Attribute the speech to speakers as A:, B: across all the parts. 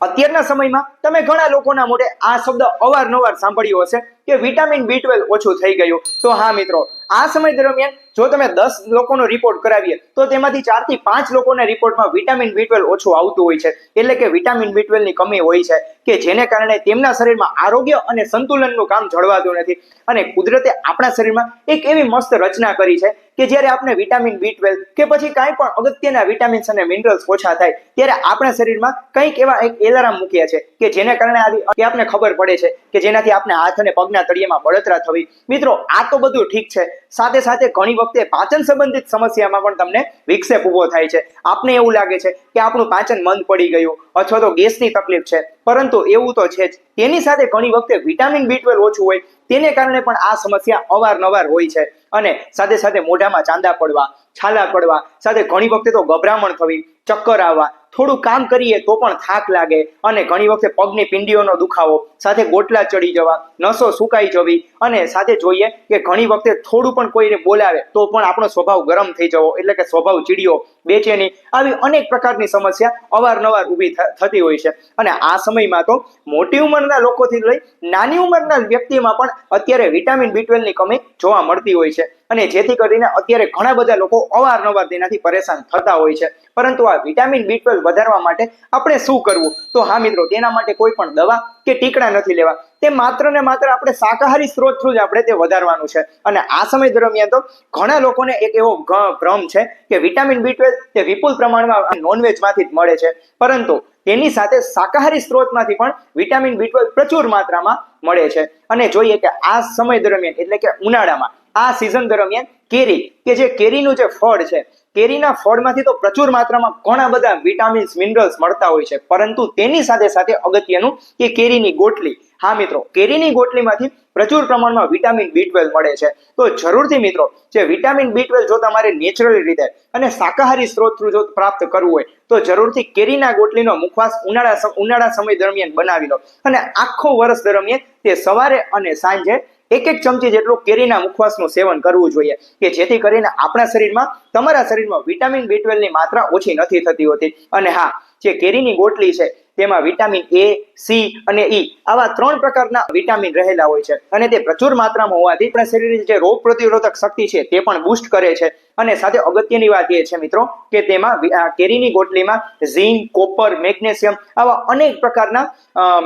A: અત્યારના સમયમાં તમે ઘણા લોકોના મોઢે આ શબ્દ અવારનવાર સાંભળ્યો હશે કે વિટામિન B12 ઓછું થઈ ગયું. તો હા મિત્રો, આ સમય દરમિયાન જો તમે 10 લોકોનો રિપોર્ટ કરાવીએ તો તેમાંથી 4 થી 5 લોકોના રિપોર્ટમાં વિટામિન B12 ઓછું આવતું હોય છે. એટલે કે વિટામિન B12 ની કમી હોય છે કે જેને કારણે તેમના શરીરમાં આરોગ્ય અને સંતુલનનું કામ જળવાતું નથી. અને કુદરતે આપણા શરીરમાં એક એવી મસ્ત રચના કરી છે કે જ્યારે આપણે વિટામિન B12 કે પછી કાંઈ પણ અગત્યના વિટામિન્સ અને મિનરલ્સ ઓછા થાય ત્યારે આપણા શરીરમાં કંઈક એવા એક એલાર્મ મૂક્યા છે કે જેને કારણે આપને ખબર પડે છે કે જેનાથી આપણે હાથ અને પગના તળિયામાં બળતરા થવી. મિત્રો, આ તો બધું ઠીક છે, સાથે સાથે ઘણી વખતે પાચન સંબંધિત સમસ્યામાં પણ તમને વિક્ષેપ ઉભો થાય છે. આપને એવું લાગે છે કે આપણું પાચન મંદ પડી ગયું અથવા તો ગેસની તકલીફ છે, પરંતુ એવું તો છે જ. તેની સાથે ઘણી વખતે વિટામિન B12 ઓછું હોય તેને કારણે પણ આ સમસ્યા અવારનવાર હોય છે. અને સાથે સાથે મોઢામાં ચાંદા પડવા, છાલા પડવા, સાથે ઘણી વખતે તો ગભરામણ થવી, ચક્કર આવવા, થોડું કામ કરીએ તો પણ થાક લાગે, અને ઘણી વખતે પગની પિંડીઓનો દુખાવો, સાથે ગોટલા ચડી જવા, નસો સુકાઈ જવી, અને સાથે જોઈએ કે ઘણી વખતે થોડું પણ કોઈને બોલાવે તો પણ આપણો સ્વભાવ ગરમ થઈ જવો, એટલે કે સ્વભાવ ચીડિયો, બેચેની, આવી અનેક પ્રકારની સમસ્યા અવારનવાર ઊભી થતી હોય છે. અને આ સમયમાં તો મોટી ઉંમરના લોકોથી લઈ નાની ઉંમરના વ્યક્તિમાં પણ અત્યારે વિટામિન B12 ની કમી જોવા મળતી હોય છે. અને જેથી કરીને અત્યારે ઘણા બધા લોકો અવારનવાર તેનાથી પરેશાન થતા હોય છે. પરંતુ આ વિટામિન B12 વધારવા માટે આપણે શું કરવું? તો હા મિત્રો, તેના માટે કોઈ પણ દવા કે ટીકડા નથી લેવા. તે માત્ર ને માત્ર આપણે શાકાહારી સ્ત્રોતથી જ આપણે તે વધારવાનું છે. અને આ સમય દરમિયાન તો ઘણા લોકોને એક એવો ભ્રમ છે કે વિટામિન B12 તે વિપુલ પ્રમાણમાં નોનવેજમાંથી જ મળે છે, પરંતુ તેની સાથે શાકાહારી સ્ત્રોતમાંથી પણ વિટામિન B12 પ્રચુર માત્રામાં મળે છે. અને જોઈએ કે આ સમય દરમિયાન એટલે કે ઉનાળામાં આ સિઝન દરમિયાન કેરી, કે જે કેરીનું જે ફળ છે, કેરીના ફળમાંથી તો પ્રચુર માત્રામાં ઘણા બધા વિટામિન્સ, મિનરલ્સ મળતા હોય છે, પરંતુ તેની સાથે સાથે અગત્યનું કે કેરીની ગોટલી. હા મિત્રો, કેરીની ગોટલીમાંથી પ્રચુર પ્રમાણમાં વિટામિન B12 મળે છે. તો જરૂરથી મિત્રો, જે વિટામિન B12 જો તમારે નેચરલી રીતે અને શાકાહારી સ્ત્રોત થ્રુ જો પ્રાપ્ત કરવું હોય તો જરૂરથી કેરીના ગોટલીનો મુખવાસ ઉનાળા સમય દરમિયાન બનાવી લો. અને આખો વર્ષ દરમિયાન તે સવારે અને સાંજે 1 ચમચી જેટલું કેરીના મુખવાસનું સેવન કરવું જોઈએ, કે જેથી કરીને આપણા શરીરમાં, તમારા શરીરમાં વિટામિન B12 ની માત્રા ઓછી નથી થતી હોતી. અને હા, જે કેરીની ગોટલી છે તેમાં વિટામિન A, C અને E આવા 3 પ્રકારના વિટામિન રહેલા હોય છે. અને તે પ્રચુર માત્રામાં હોવાથી આપણા શરીરની જે રોગ પ્રતિરોધક શક્તિ છે તે પણ બૂસ્ટ કરે છે. અને સાથે અગત્યની વાત એ છે મિત્રો કે તેમાં કેરીની ગોટલીમાં ઝીંક, કોપર, મેગ્નેશિયમ આવા અનેક પ્રકારના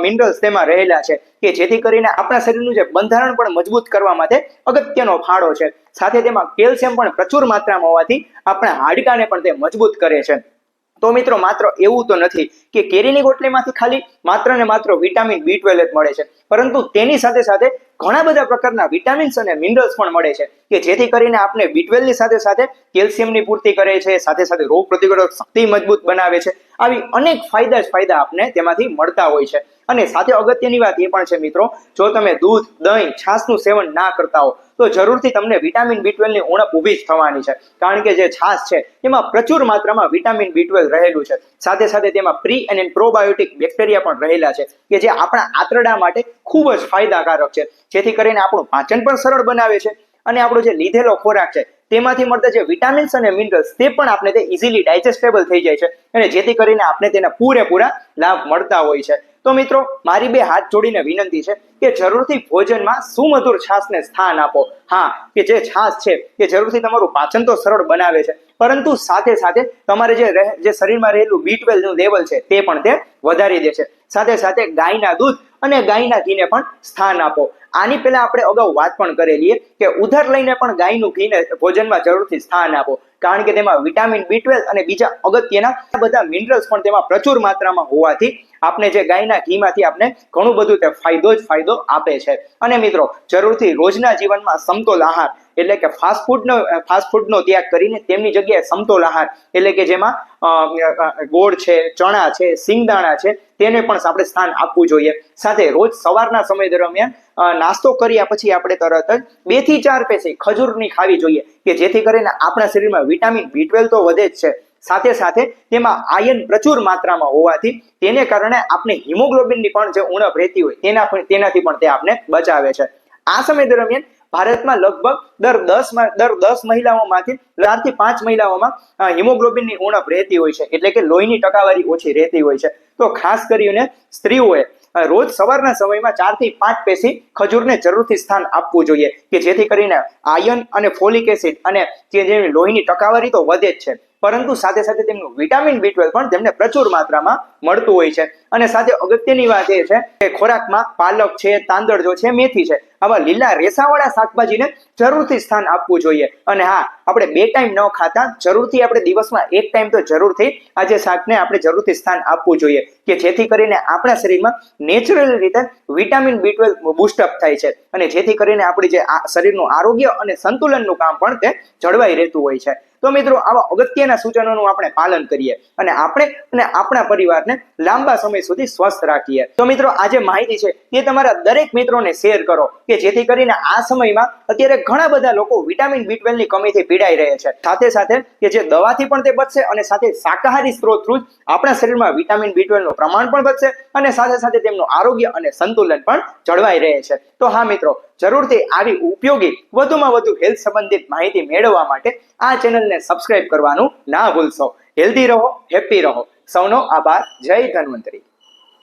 A: મિનરલ્સ તેમાં રહેલા છે, કે જેથી કરીને આપણા શરીરનું જે બંધારણ પણ મજબૂત કરવા માટે અગત્યનો ફાળો છે. સાથે તેમાં કેલ્શિયમ પણ પ્રચુર માત્રામાં હોવાથી આપણા હાડકાને પણ તે મજબૂત કરે છે. તો મિત્રો, માત્ર એવું તો નથી કે કેરીની ગોટલીમાંથી ખાલી માત્ર ને માત્ર વિટામિન B12 જ મળે છે, પરંતુ તેની સાથે સાથે ઘણા બધા પ્રકારના વિટામિન્સ અને મિનરલ્સ પણ મળે છે, કે જેથી કરીને આપણે B12 ની સાથે સાથે કેલ્શિયમની પૂર્તિ કરે છે, સાથે સાથે રોગ પ્રતિરોધક શક્તિ મજબૂત બનાવે છે. આવી અનેક ફાયદા આપને તેમાંથી મળતા હોય છે. અને સાથે અગત્યની વાત એ પણ છે મિત્રો, જો તમે દૂધ, દહીં, છાશનું સેવન ના કરતા હો તો જરૂરથી તમને વિટામિન B12 ની ઉણપ ઊભી જ થવાની છે. કારણ કે જે છાશ છે તેમાં પ્રચુર માત્રામાં વિટામિન B12 રહેલું છે. સાથે સાથે તેમાં પ્રી અને પ્રોબાયોટિક બેક્ટેરિયા પણ રહેલા છે, કે જે આપણા આંતરડા માટે ખૂબ જ ફાયદાકારક છે, જેથી કરીને આપણું પાચન પણ સરળ બનાવે છે. અને આપણો જે લીધેલો ખોરાક છે તેમાંથી મળતા જે વિટામિન્સ અને મિનરલ્સ તે પણ આપણે તે ઇઝીલી ડાયજેસ્ટેબલ થઈ જાય છે, અને જેથી કરીને આપણે તેના પૂરેપૂરા લાભ મળતા હોય છે. તો મિત્રો, મારી 2 હાથ જોડીને વિનંતી છે કે જરૂરથી ભોજનમાં સુમધુર છાશને સ્થાન આપો. હા, કે જે છાશ છે તે જરૂરથી તમારું પાચન તો સરળ બનાવે છે, પરંતુ સાથે સાથે તમારે જે શરીરમાં રહેલું B12 નું લેવલ છે તે પણ તે વધારી દે છે. સાથે સાથે ગાયના દૂધ અને ગાયના ઘીને પણ સ્થાન આપો. આની પહેલા આપણે અગાઉ વાત પણ કરેલી કે ઉધાર લઈને પણ ગાયનું ઘીને ભોજનમાં જરૂરથી સ્થાન આપો, કારણ કે તેમાં વિટામિન B12 અને બીજા અગત્યના બધા મિનરલ્સ પણ તેમાં પ્રચુર માત્રામાં હોવાથી આપણે જે ગાયના ઘીમાંથી આપણે ઘણું બધું તે ફાયદો આપે છે. અને મિત્રો, જરૂરથી રોજના જીવનમાં સમતોલ આહાર એટલે કે ફાસ્ટ ફૂડનો ત્યાગ કરીને તેમની જગ્યાએ સમતોલ આહાર એટલે કે જેમાં ગોળ છે, ચણા છે, સિંગદાણા છે, તેને પણ આપણે સ્થાન આપવું જોઈએ. સાથે રોજ સવારના સમય દરમિયાન નાસ્તો કર્યા પછી આપણે તરત જ 2 થી 4 પેસી ખજૂરની ખાવી જોઈએ, કે જેથી કરીને આપણા શરીરમાં વિટામિન B12 તો વધે જ છે, સાથે સાથે તેમાં આયર્ન પ્રચુર માત્રામાં હોવાથી તેને કારણે આપણે હિમોગ્લોબિનની પણ જે ઉણપ રહેતી હોય તેનાથી પણ તે આપણે બચાવે છે. આ સમય દરમિયાન ભારતમાં લગભગ દર 10 મહિલાઓમાંથી 4 થી 5 મહિલાઓમાં હિમોગ્લોબિનની ઉણપ રહેતી હોય છે, એટલે કે લોહીની ટકાવારી ઓછી રહેતી હોય છે. તો ખાસ કરીને સ્ત્રીઓએ રોજ સવારના સમયમાં 4 થી 5 પેસી ખજૂરને જરૂરથી સ્થાન આપવું જોઈએ, કે જેથી કરીને આયર્ન અને ફોલિક એસિડ અને જે લોહીની ટકાવારી તો વધે જ છે, પરંતુ સાથે સાથે તેમનું વિટામિન B12 પણ તેમને પ્રચુર માત્રામાં મળતું હોય છે. અને સાથે અગત્યની વાત એ છે કે ખોરાકમાં પાલક છે, તાંદળજો છે, મેથી છે, આવા લીલા રેસાવાળા શાકભાજીને જરૂરથી સ્થાન આપવું જોઈએ. અને હા, આપણે 2 ટાઈમ ન ખાતા જરૂરથી આપણે દિવસમાં 1 ટાઈમ તો જરૂરથી આ જે શાકને આપણે જરૂરથી સ્થાન આપવું જોઈએ, કે જેથી કરીને આપણા શરીરમાં નેચરલ રીતે વિટામિન B12 બુસ્ટઅપ થાય છે, અને જેથી કરીને આપણી જે શરીરનું આરોગ્ય અને સંતુલનનું કામ પણ તે જળવાઈ રહેતું હોય છે. તો મિત્રો, આવા અગત્યના સૂચનોનું આપણે પાલન કરીએ અને આપણે અને આપણા પરિવારને લાંબા સમય સુધી સ્વસ્થ રાખીએ. તો મિત્રો, આ જે માહિતી છે તે તમારા દરેક મિત્રોને શેર કરો, કે જેથી કરીને આ સમયમાં અત્યારે ઘણા બધા લોકો વિટામિન B12 ની કમીથી પીડાઈ રહે છે. સાથે સાથે કે જે દવાથી પણ તે બચશે, અને સાથે શાકાહારી સ્ત્રોત થ્રુ આપણા શરીરમાં વિટામિન B12 નું પ્રમાણ પણ વધશે, અને સાથે સાથે તેમનું આરોગ્ય અને સંતુલન પણ જળવાઈ રહે છે. તો હા મિત્રો, જરૂરથી આવી ઉપયોગી વધુમાં વધુ હેલ્થ સંબંધિત માહિતી મેળવવા માટે આ ચેનલને સબસ્ક્રાઇબ કરવાનું ના ભૂલશો. હેલ્ધી રહો, હેપી રહો. સૌનો આભાર. જય ધન્વંતરી.